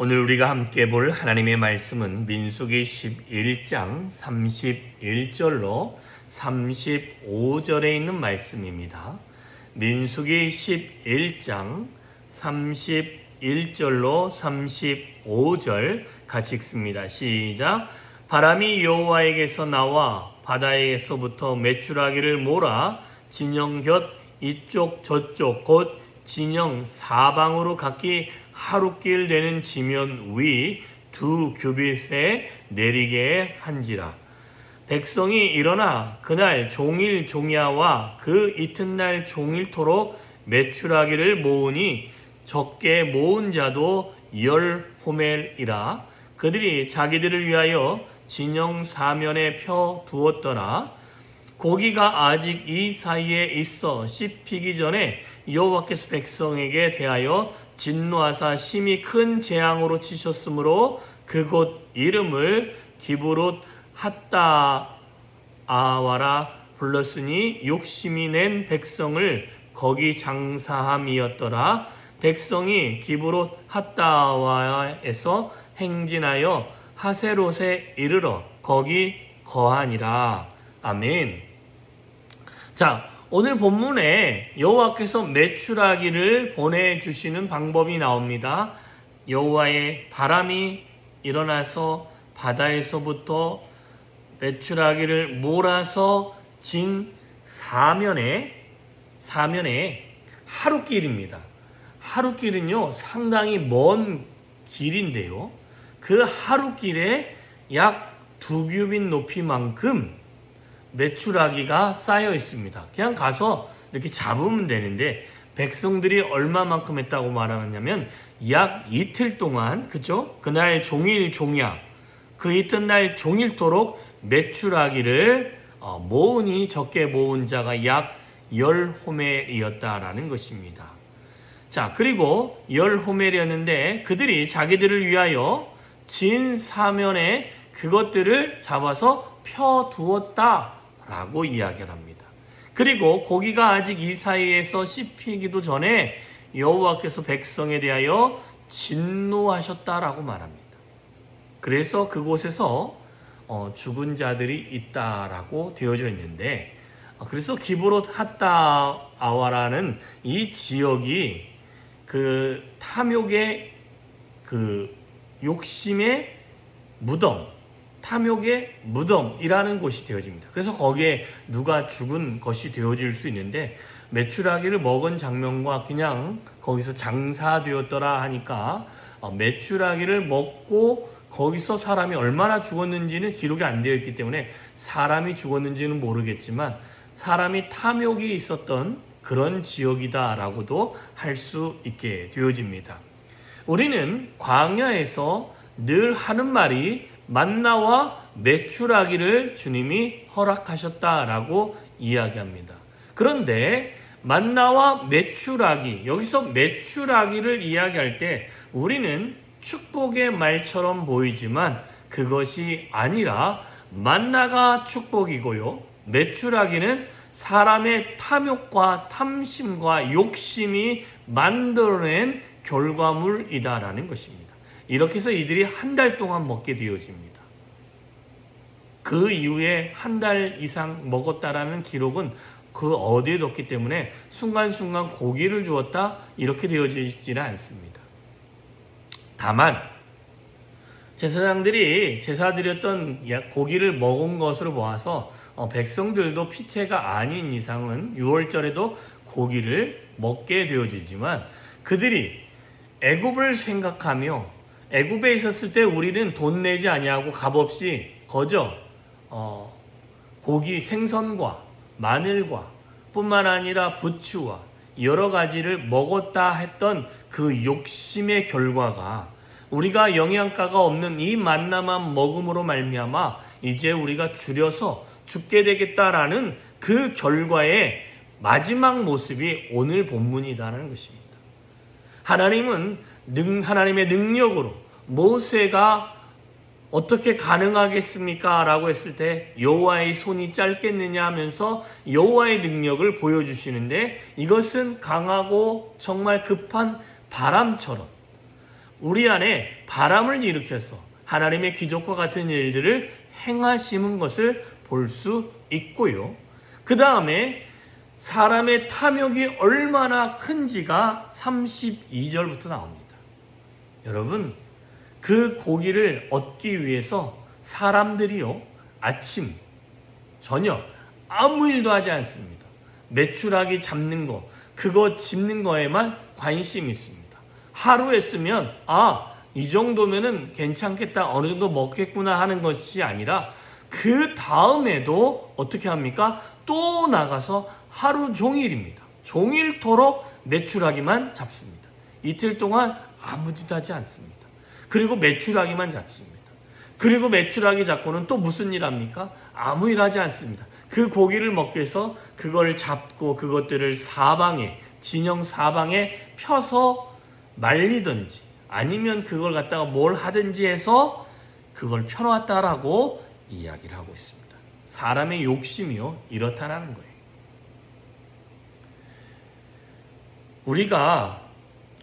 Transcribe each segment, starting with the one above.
오늘 우리가 함께 볼 하나님의 말씀은 민수기 11장 31절로 35절에 있는 말씀입니다. 민수기 11장 31절로 35절 같이 읽습니다. 시작. 바람이 여호와에게서 나와 바다에서부터 메추라기를 몰아 진영 곁 이쪽 저쪽 곧 진영 사방으로 각기 하루길 되는 지면 위 2규빗에 내리게 한지라. 백성이 일어나 그날 종일 종야와 그 이튿날 종일토록 메추라기를 모으니 적게 모은 자도 10호멜이라. 그들이 자기들을 위하여 진영 사면에 펴 두었더라. 고기가 아직 이 사이에 있어 씹히기 전에 여호와께서 백성에게 대하여 진노하사 심히 큰 재앙으로 치셨으므로 그곳 이름을 기브롯 핫다아와라 불렀으니 욕심이 낸 백성을 거기 장사함이었더라. 백성이 기브롯 핫다아와에서 행진하여 하세롯에 이르러 거기 거하니라. 아멘. 자, 오늘 본문에 여호와께서 메추라기를 보내주시는 방법이 나옵니다. 여호와의 바람이 일어나서 바다에서부터 메추라기를 몰아서 진 사면에 하루길입니다. 하루길은요 상당히 먼 길인데요. 그 하루길에 약 2규빗 높이만큼 메추라기가 쌓여 있습니다. 그냥 가서 이렇게 잡으면 되는데 백성들이 얼마만큼 했다고 말하냐면 약 이틀 동안, 그죠? 그날 종일 종야, 그 이튿날 종일토록 메추라기를 모으니 적게 모은 자가 약 10호멜이었다라는 것입니다. 자, 그리고 10호멜이었는데 그들이 자기들을 위하여 진 사면에 그것들을 잡아서 펴두었다 라고 이야기를 합니다. 그리고 고기가 아직 이 사이에서 씹히기도 전에 여호와께서 백성에 대하여 진노하셨다라고 말합니다. 그래서 그곳에서 죽은 자들이 있다라고 되어져 있는데, 그래서 기브롯 핫다아와라는 이 지역이 그 탐욕의 그 욕심의 무덤, 탐욕의 무덤이라는 곳이 되어집니다. 그래서 거기에 누가 죽은 것이 되어질 수 있는데 메추라기를 먹은 장면과 그냥 거기서 장사되었더라 하니까 메추라기를 먹고 거기서 사람이 얼마나 죽었는지는 기록이 안 되어 있기 때문에 사람이 죽었는지는 모르겠지만 사람이 탐욕이 있었던 그런 지역이다라고도 할 수 있게 되어집니다. 우리는 광야에서 늘 하는 말이 만나와 메추라기를 주님이 허락하셨다라고 이야기합니다. 그런데 만나와 메추라기, 여기서 메추라기를 이야기할 때 우리는 축복의 말처럼 보이지만 그것이 아니라 만나가 축복이고요. 메추라기는 사람의 탐욕과 탐심과 욕심이 만들어낸 결과물이다라는 것입니다. 이렇게 해서 이들이 한 달 동안 먹게 되어집니다. 그 이후에 한 달 이상 먹었다라는 기록은 그 어디에도 없기 때문에 순간순간 고기를 주었다 이렇게 되어지지는 않습니다. 다만 제사장들이 제사 드렸던 고기를 먹은 것으로 보아서 백성들도 피체가 아닌 이상은 6월절에도 고기를 먹게 되어지지만 그들이 애굽을 생각하며 애굽에 있었을 때 우리는 돈 내지 아니하고 값없이 거저 고기 생선과 마늘과 뿐만 아니라 부추와 여러 가지를 먹었다 했던 그 욕심의 결과가 우리가 영양가가 없는 이 만나만 먹음으로 말미암아 이제 우리가 줄여서 죽게 되겠다라는 그 결과의 마지막 모습이 오늘 본문이라는 것입니다. 하나님은 하나님의 능력으로 모세가 어떻게 가능하겠습니까? 라고 했을 때 여호와의 손이 짧겠느냐 하면서 여호와의 능력을 보여주시는데 이것은 강하고 정말 급한 바람처럼 우리 안에 바람을 일으켜서 하나님의 기적과 같은 일들을 행하시는 것을 볼 수 있고요. 그 다음에 사람의 탐욕이 얼마나 큰지가 32절부터 나옵니다. 여러분, 그 고기를 얻기 위해서 사람들이요, 아침, 저녁 아무 일도 하지 않습니다. 메추라기 잡는 거, 그거 집는 거에만 관심이 있습니다. 하루에 쓰면 이 정도면은 괜찮겠다, 어느 정도 먹겠구나 하는 것이 아니라 그 다음에도 어떻게 합니까? 또 나가서 하루 종일입니다. 종일토록 메추라기만 잡습니다. 이틀 동안 아무 짓 하지 않습니다. 그리고 메추라기만 잡습니다. 그리고 메추라기 잡고는 또 무슨 일 합니까? 아무 일 하지 않습니다. 그 고기를 먹기 위해서 그걸 잡고 그것들을 진영 사방에 펴서 말리든지 아니면 그걸 갖다가 뭘 하든지 해서 그걸 펴놓았다라고 이야기를 하고 있습니다. 사람의 욕심이요, 이렇다라는 거예요.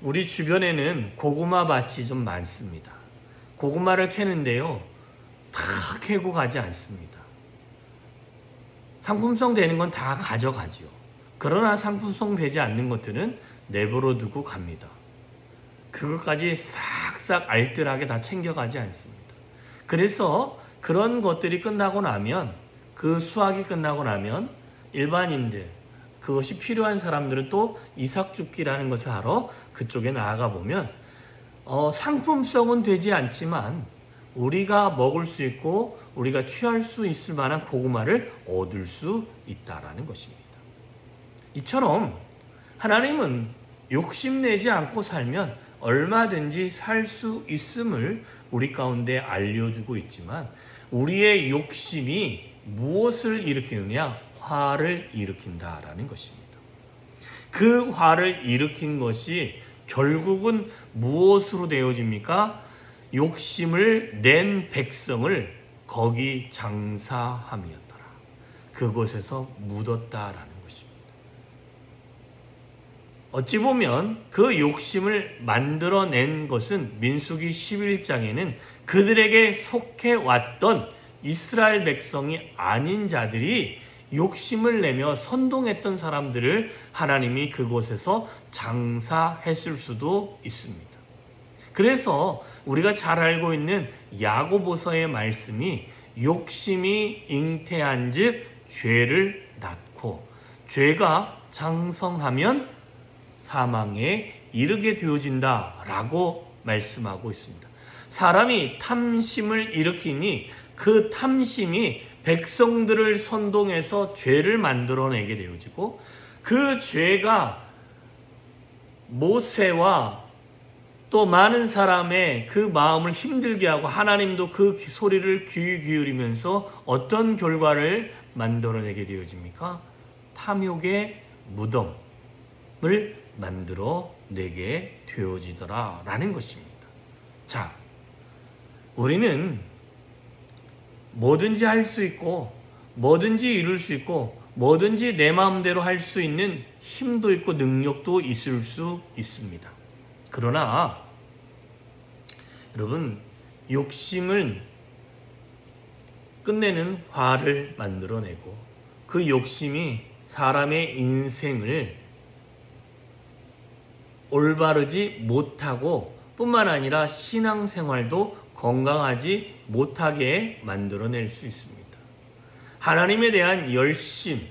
우리 주변에는 고구마 밭이 좀 많습니다. 고구마를 캐는데요, 다 캐고 가지 않습니다. 상품성 되는 건 다 가져가지요. 그러나 상품성 되지 않는 것들은 내버려 두고 갑니다. 그것까지 싹싹 알뜰하게 다 챙겨가지 않습니다. 그래서 그런 것들이 끝나고 나면, 그 수확이 끝나고 나면 일반인들, 그것이 필요한 사람들은 또 이삭죽기라는 것을 하러 그쪽에 나아가 보면 상품성은 되지 않지만 우리가 먹을 수 있고 우리가 취할 수 있을 만한 고구마를 얻을 수 있다라는 것입니다. 이처럼 하나님은 욕심내지 않고 살면 얼마든지 살 수 있음을 우리 가운데 알려주고 있지만, 우리의 욕심이 무엇을 일으키느냐? 화를 일으킨다라는 것입니다. 그 화를 일으킨 것이 결국은 무엇으로 되어집니까? 욕심을 낸 백성을 거기 장사함이었더라. 그곳에서 묻었다라는 것입니다. 어찌 보면 그 욕심을 만들어낸 것은 민수기 11장에는 그들에게 속해 왔던 이스라엘 백성이 아닌 자들이 욕심을 내며 선동했던 사람들을 하나님이 그곳에서 장사했을 수도 있습니다. 그래서 우리가 잘 알고 있는 야고보서의 말씀이 욕심이 잉태한 즉 죄를 낳고 죄가 장성하면 사망에 이르게 되어진다 라고 말씀하고 있습니다. 사람이 탐심을 일으키니 그 탐심이 백성들을 선동해서 죄를 만들어내게 되어지고, 그 죄가 모세와 또 많은 사람의 그 마음을 힘들게 하고 하나님도 그 소리를 귀 기울이면서 어떤 결과를 만들어내게 되어집니까? 탐욕의 무덤을 만들어내게 되어지더라 라는 것입니다. 자, 우리는 뭐든지 할 수 있고 뭐든지 이룰 수 있고 뭐든지 내 마음대로 할 수 있는 힘도 있고 능력도 있을 수 있습니다. 그러나 여러분, 욕심은 끝내는 화를 만들어내고 그 욕심이 사람의 인생을 올바르지 못하고 뿐만 아니라 신앙생활도 건강하지 못하게 만들어낼 수 있습니다. 하나님에 대한 열심,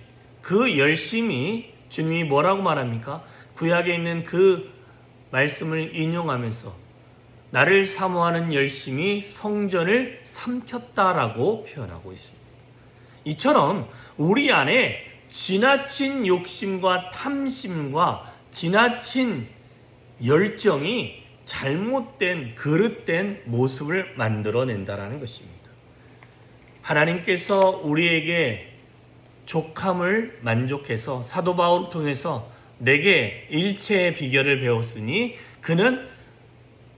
그 열심이 주님이 뭐라고 말합니까? 구약에 있는 그 말씀을 인용하면서 나를 사모하는 열심이 성전을 삼켰다라고 표현하고 있습니다. 이처럼 우리 안에 지나친 욕심과 탐심과 지나친 열정이 잘못된 그릇된 모습을 만들어낸다라는 것입니다. 하나님께서 우리에게 족함을 만족해서 사도 바울을 통해서 내게 일체의 비결을 배웠으니 그는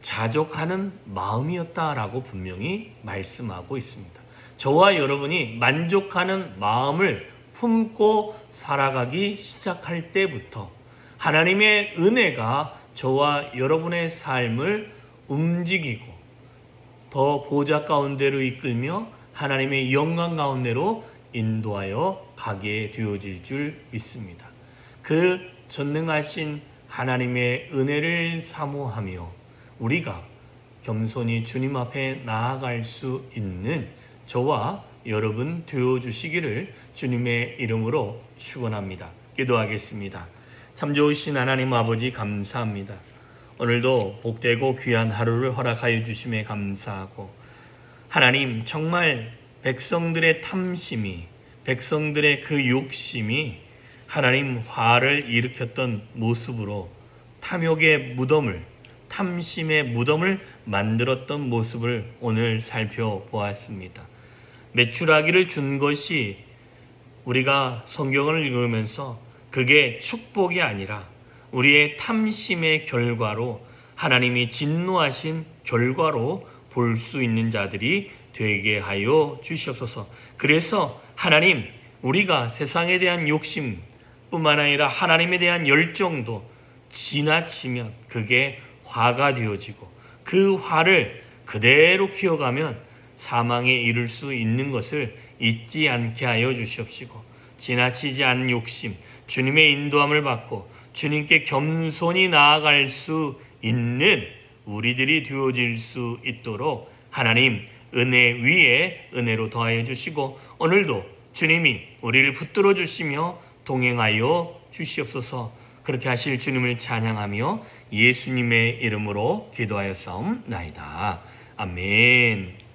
자족하는 마음이었다라고 분명히 말씀하고 있습니다. 저와 여러분이 만족하는 마음을 품고 살아가기 시작할 때부터 하나님의 은혜가 저와 여러분의 삶을 움직이고 더 보좌 가운데로 이끌며 하나님의 영광 가운데로 인도하여 가게 되어질 줄 믿습니다. 그 전능하신 하나님의 은혜를 사모하며 우리가 겸손히 주님 앞에 나아갈 수 있는 저와 여러분 되어주시기를 주님의 이름으로 축원합니다. 기도하겠습니다. 참 좋으신 하나님 아버지 감사합니다. 오늘도 복되고 귀한 하루를 허락하여 주심에 감사하고 하나님 정말 백성들의 탐심이 백성들의 그 욕심이 하나님 화를 일으켰던 모습으로 탐욕의 무덤을 탐심의 무덤을 만들었던 모습을 오늘 살펴보았습니다. 메추라기를 준 것이 우리가 성경을 읽으면서 그게 축복이 아니라 우리의 탐심의 결과로 하나님이 진노하신 결과로 볼 수 있는 자들이 되게 하여 주시옵소서. 그래서 하나님 우리가 세상에 대한 욕심뿐만 아니라 하나님에 대한 열정도 지나치면 그게 화가 되어지고 그 화를 그대로 키워가면 사망에 이를 수 있는 것을 잊지 않게 하여 주시옵시고 지나치지 않은 욕심 주님의 인도함을 받고 주님께 겸손히 나아갈 수 있는 우리들이 되어질 수 있도록 하나님 은혜 위에 은혜로 더하여 주시고 오늘도 주님이 우리를 붙들어 주시며 동행하여 주시옵소서. 그렇게 하실 주님을 찬양하며 예수님의 이름으로 기도하였사옵나이다. 아멘.